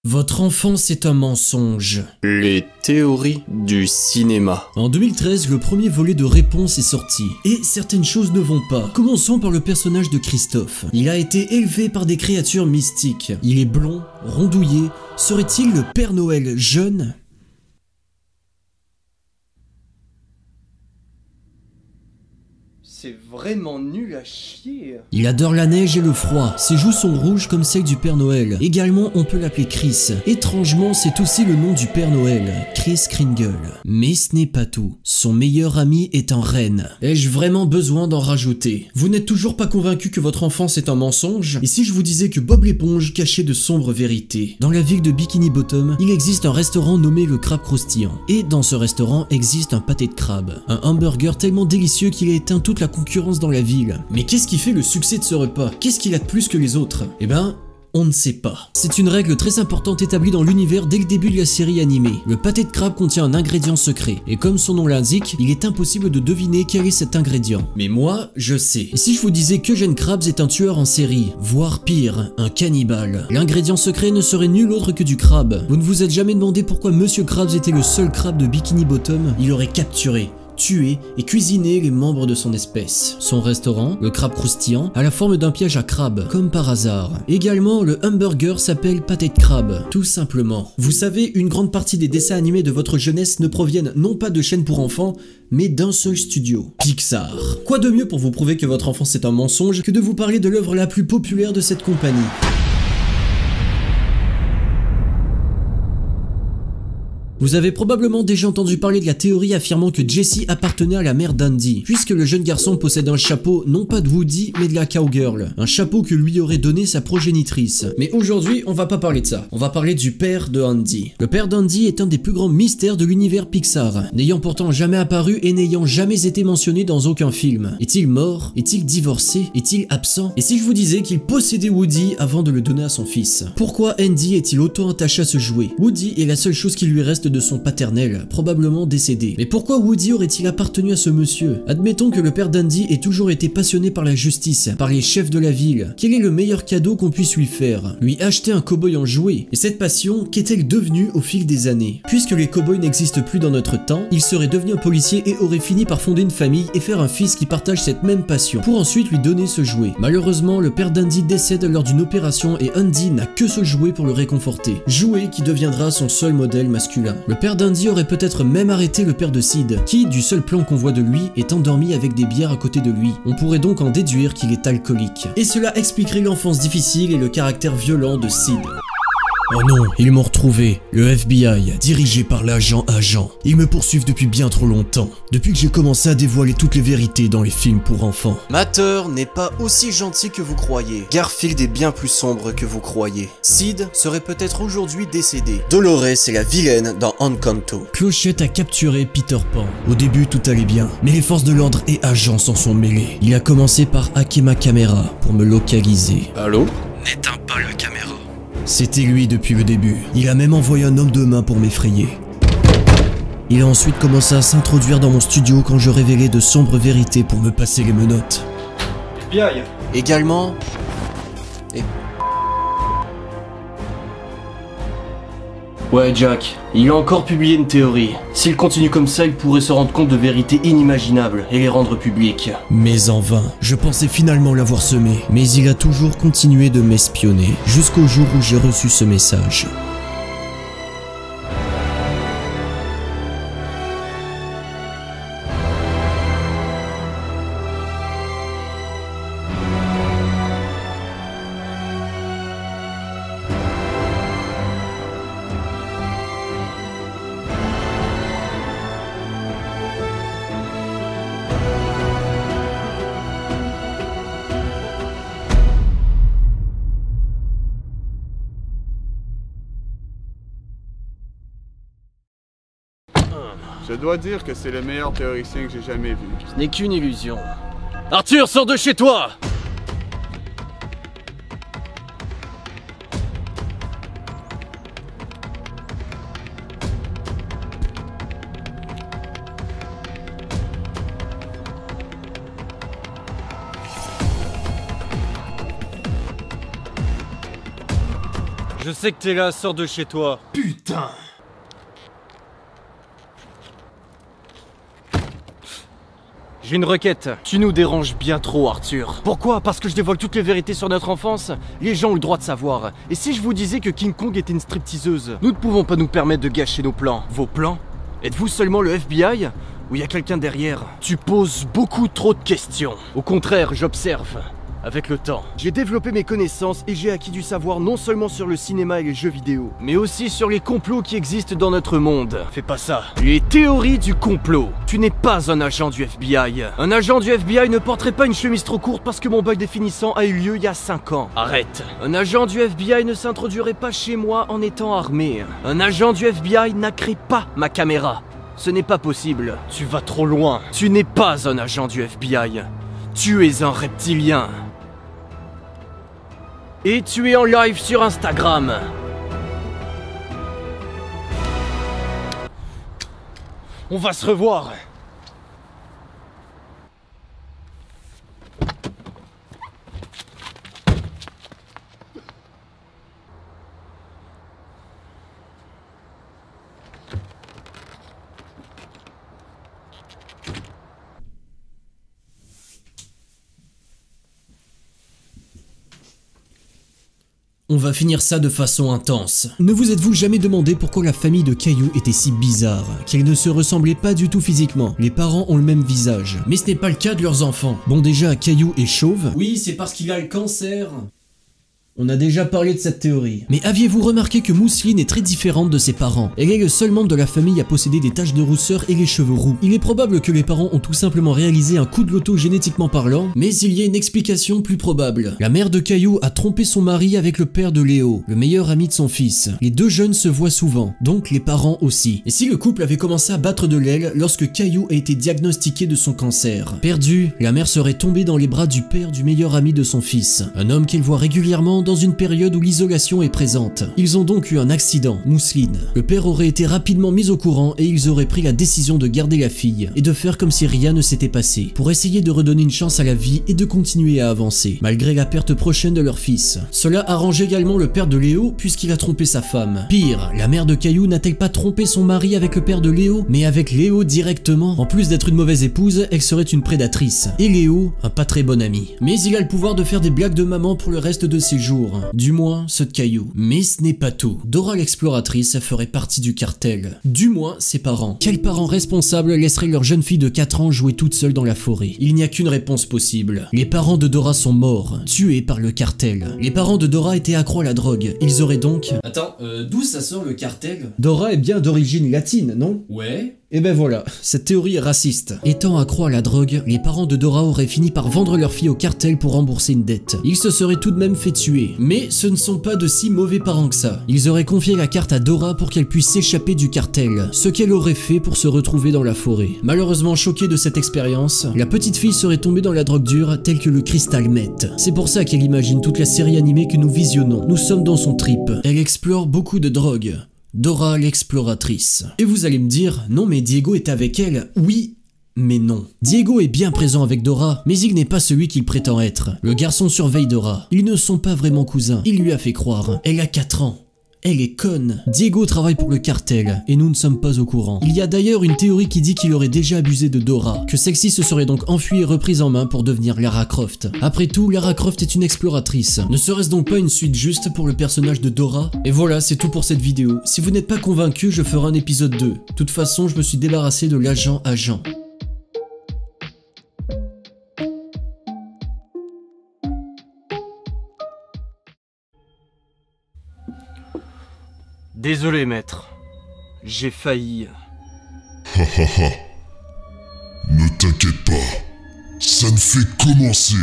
Votre enfance est un mensonge. Les théories du cinéma. En 2013, le premier volet de Réponse est sorti. Et certaines choses ne vont pas. Commençons par le personnage de Christophe. Il a été élevé par des créatures mystiques. Il est blond, rondouillé. Serait-il le Père Noël jeune ? C'est vraiment nul à chier. Il adore la neige et le froid. Ses joues sont rouges comme celles du Père Noël. Également, on peut l'appeler Chris. Étrangement, c'est aussi le nom du Père Noël, Chris Kringle. Mais ce n'est pas tout. Son meilleur ami est un renne. Ai-je vraiment besoin d'en rajouter? Vous n'êtes toujours pas convaincu que votre enfance est un mensonge? Et si je vous disais que Bob l'éponge cachait de sombres vérités? Dans la ville de Bikini Bottom, il existe un restaurant nommé le Crabe Croustillant. Et dans ce restaurant existe un pâté de crabe. Un hamburger tellement délicieux qu'il a éteint toute la concurrence dans la ville. Mais qu'est-ce qui fait le succès de ce repas? Qu'est-ce qu'il a de plus que les autres? Eh ben, on ne sait pas. C'est une règle très importante établie dans l'univers dès le début de la série animée. Le pâté de crabe contient un ingrédient secret, et comme son nom l'indique, il est impossible de deviner quel est cet ingrédient. Mais moi, je sais. Et si je vous disais qu'Eugene Krabs est un tueur en série, voire pire, un cannibale, l'ingrédient secret ne serait nul autre que du crabe. Vous ne vous êtes jamais demandé pourquoi Monsieur Krabs était le seul crabe de Bikini Bottom? Il aurait capturé, tuer et cuisiner les membres de son espèce. Son restaurant, le Crabe Croustillant, a la forme d'un piège à crabe, comme par hasard. Également, le hamburger s'appelle pâté de crabe, tout simplement. Vous savez, une grande partie des dessins animés de votre jeunesse ne proviennent non pas de chaînes pour enfants, mais d'un seul studio, Pixar. Quoi de mieux pour vous prouver que votre enfance est un mensonge que de vous parler de l'œuvre la plus populaire de cette compagnie? Vous avez probablement déjà entendu parler de la théorie affirmant que Jessie appartenait à la mère d'Andy, puisque le jeune garçon possède un chapeau non pas de Woody mais de la cowgirl, un chapeau que lui aurait donné sa progénitrice. Mais aujourd'hui, on va pas parler de ça, on va parler du père de Andy. Le père d'Andy est un des plus grands mystères de l'univers Pixar, n'ayant pourtant jamais apparu et n'ayant jamais été mentionné dans aucun film. Est-il mort? Est-il divorcé? Est-il absent? Et si je vous disais qu'il possédait Woody avant de le donner à son fils? Pourquoi Andy est-il autant attaché à ce jouet? Woody est la seule chose qui lui reste de son paternel, probablement décédé. Mais pourquoi Woody aurait-il appartenu à ce monsieur? Admettons que le père d'Andy ait toujours été passionné par la justice, par les chefs de la ville. Quel est le meilleur cadeau qu'on puisse lui faire? Lui acheter un cow-boy en jouet. Et cette passion, qu'est-elle devenue au fil des années? Puisque les cow-boys n'existent plus dans notre temps, il serait devenu un policier et aurait fini par fonder une famille et faire un fils qui partage cette même passion, pour ensuite lui donner ce jouet. Malheureusement, le père d'Andy décède lors d'une opération et Andy n'a que ce jouet pour le réconforter. Jouet qui deviendra son seul modèle masculin. Le père d'Andy aurait peut-être même arrêté le père de Sid, qui, du seul plan qu'on voit de lui, est endormi avec des bières à côté de lui. On pourrait donc en déduire qu'il est alcoolique. Et cela expliquerait l'enfance difficile et le caractère violent de Sid. Oh non, ils m'ont retrouvé. Le FBI, dirigé par l'agent Agent. Ils me poursuivent depuis bien trop longtemps. Depuis que j'ai commencé à dévoiler toutes les vérités dans les films pour enfants. Mater n'est pas aussi gentil que vous croyez. Garfield est bien plus sombre que vous croyez. Sid serait peut-être aujourd'hui décédé. Dolores est la vilaine dans Encanto. Clochette a capturé Peter Pan. Au début, tout allait bien. Mais les forces de l'ordre et Agent s'en sont mêlés. Il a commencé par hacker ma caméra pour me localiser. Allô? N'éteins pas la caméra. C'était lui depuis le début. Il a même envoyé un homme de main pour m'effrayer. Il a ensuite commencé à s'introduire dans mon studio quand je révélais de sombres vérités pour me passer les menottes. FBI. Également... Ouais Jack, il a encore publié une théorie. S'il continue comme ça, il pourrait se rendre compte de vérités inimaginables et les rendre publiques. Mais en vain, je pensais finalement l'avoir semé. Mais il a toujours continué de m'espionner, jusqu'au jour où j'ai reçu ce message. Je dois dire que c'est le meilleur théoricien que j'ai jamais vu. Ce n'est qu'une illusion. Arthur, sors de chez toi! Je sais que t'es là, sors de chez toi. Putain! J'ai une requête. Tu nous déranges bien trop, Arthur. Pourquoi? Parce que je dévoile toutes les vérités sur notre enfance? Les gens ont le droit de savoir. Et si je vous disais que King Kong était une stripteaseuse? Nous ne pouvons pas nous permettre de gâcher nos plans. Vos plans? Êtes-vous seulement le FBI? Ou y a quelqu'un derrière? Tu poses beaucoup trop de questions. Au contraire, j'observe. Avec le temps, j'ai développé mes connaissances et j'ai acquis du savoir non seulement sur le cinéma et les jeux vidéo, mais aussi sur les complots qui existent dans notre monde. Fais pas ça. Les théories du complot. Tu n'es pas un agent du FBI. Un agent du FBI ne porterait pas une chemise trop courte parce que mon bug définissant a eu lieu il y a 5 ans. Arrête. Un agent du FBI ne s'introduirait pas chez moi en étant armé. Un agent du FBI n'hackrait pas ma caméra. Ce n'est pas possible. Tu vas trop loin. Tu n'es pas un agent du FBI. Tu es un reptilien. Et tu es en live sur Instagram. On va se revoir. On va finir ça de façon intense. Ne vous êtes-vous jamais demandé pourquoi la famille de Caillou était si bizarre, qu'elle ne se ressemblait pas du tout physiquement? Les parents ont le même visage, mais ce n'est pas le cas de leurs enfants. Bon, déjà, Caillou est chauve. Oui, c'est parce qu'il a le cancer. On a déjà parlé de cette théorie. Mais aviez-vous remarqué que Mousseline est très différente de ses parents? Elle est le seul membre de la famille à posséder des taches de rousseur et les cheveux roux. Il est probable que les parents ont tout simplement réalisé un coup de loto génétiquement parlant, mais il y a une explication plus probable. La mère de Caillou a trompé son mari avec le père de Léo, le meilleur ami de son fils. Les deux jeunes se voient souvent, donc les parents aussi. Et si le couple avait commencé à battre de l'aile lorsque Caillou a été diagnostiqué de son cancer? Perdue, la mère serait tombée dans les bras du père du meilleur ami de son fils, un homme qu'elle voit régulièrement dans une période où l'isolation est présente. Ils ont donc eu un accident, Mousseline. Le père aurait été rapidement mis au courant et ils auraient pris la décision de garder la fille et de faire comme si rien ne s'était passé, pour essayer de redonner une chance à la vie et de continuer à avancer, malgré la perte prochaine de leur fils. Cela arrange également le père de Léo puisqu'il a trompé sa femme. Pire, la mère de Caillou n'a-t-elle pas trompé son mari avec le père de Léo, mais avec Léo directement? En plus d'être une mauvaise épouse, elle serait une prédatrice. Et Léo, un pas très bon ami. Mais il a le pouvoir de faire des blagues de maman pour le reste de ses jours. Du moins, ceux de Caillou. Mais ce n'est pas tout. Dora l'exploratrice ferait partie du cartel. Du moins, ses parents. Quels parents responsables laisseraient leur jeune fille de 4 ans jouer toute seule dans la forêt? Il n'y a qu'une réponse possible. Les parents de Dora sont morts, tués par le cartel. Les parents de Dora étaient accros à la drogue. Ils auraient donc... Attends, d'où ça sort le cartel? Dora est bien d'origine latine, non? Ouais. Et ben voilà, cette théorie est raciste. Étant accro à la drogue, les parents de Dora auraient fini par vendre leur fille au cartel pour rembourser une dette. Ils se seraient tout de même fait tuer. Mais ce ne sont pas de si mauvais parents que ça. Ils auraient confié la carte à Dora pour qu'elle puisse s'échapper du cartel, ce qu'elle aurait fait pour se retrouver dans la forêt. Malheureusement choquée de cette expérience, la petite fille serait tombée dans la drogue dure telle que le cristal meth. C'est pour ça qu'elle imagine toute la série animée que nous visionnons. Nous sommes dans son trip. Elle explore beaucoup de drogues. Dora l'exploratrice. Et vous allez me dire, non mais Diego est avec elle. Oui, mais non. Diego est bien présent avec Dora, mais il n'est pas celui qu'il prétend être. Le garçon surveille Dora. Ils ne sont pas vraiment cousins. Il lui a fait croire. Elle a 4 ans. Elle est conne. Diego travaille pour le cartel, et nous ne sommes pas au courant. Il y a d'ailleurs une théorie qui dit qu'il aurait déjà abusé de Dora, que celle-ci se serait donc enfuie et reprise en main pour devenir Lara Croft. Après tout, Lara Croft est une exploratrice. Ne serait-ce donc pas une suite juste pour le personnage de Dora? Et voilà, c'est tout pour cette vidéo. Si vous n'êtes pas convaincu, je ferai un épisode 2. De toute façon, je me suis débarrassé de l'agent agent. Désolé, maître. J'ai failli. Ne t'inquiète pas, ça ne fait commencer.